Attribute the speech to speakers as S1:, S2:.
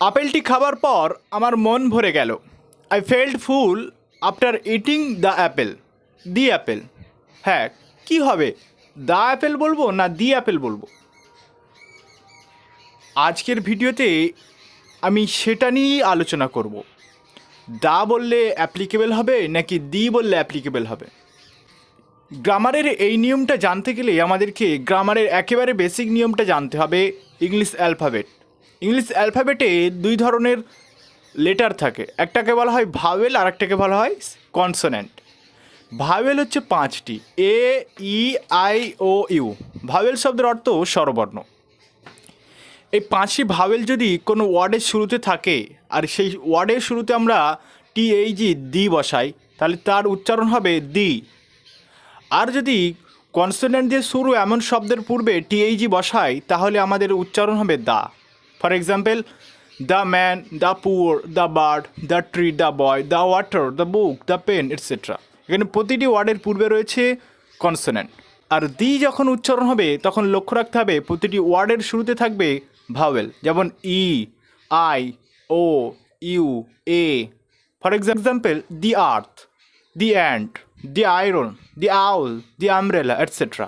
S1: আপেলটি খাবার পর আমার মন ভরে গেল। I felt full after eating the Apple. The Apple. হ্যাঁ, কি হবে? দ্য অ্যাপেল বলবো না দি অ্যাপেল বলবো? আজকের ভিডিওতে আমি সেটা নিয়েই আলোচনা করব। দা বললে অ্যাপ্লিকেবল হবে নাকি দি বললে অ্যাপ্লিকেবল হবে। গ্রামারের এই নিয়মটা জানতে গেলে আমাদেরকে গ্রামারের একেবারে বেসিক নিয়মটা জানতে হবে। English alphabet. ইংলিশ অ্যালফাবেটে দুই ধরনের লেটার থাকে, একটাকে বলা হয় ভাওয়েল আর একটাকে বলা হয় কনসোনেন্ট। ভাওয়েল হচ্ছে 5টি, A E I O U. Vowel শব্দের অর্থ স্বরবর্ণ। এই 5টি ভাওয়েল যদি কোনো ওয়ার্ডের শুরুতে থাকে আর সেই ওয়ার্ডের শুরুতে আমরা টিএইচি দি বসাই, তাহলে তার উচ্চারণ হবে দি। আর যদি কনসোনেন্ট দিয়ে শুরু এমন শব্দের পূর্বে টিএইচি বসাই, তাহলে আমাদের উচ্চারণ হবে দা। For example, the man, the poor, the bird, the tree, the boy, the water, the book, the pen, etcetera. এখানে প্রতিটি ওয়ার্ডের পূর্বে রয়েছে কনসোনেন্ট। আর দি যখন উচ্চারণ হবে তখন লক্ষ্য রাখতে হবে প্রতিটি ওয়ার্ডের শুরুতে থাকবে ভাওয়েল, যেমন E, I, O, U, A. For example, the earth, the ant, the iron, the owl, the umbrella, etcetera.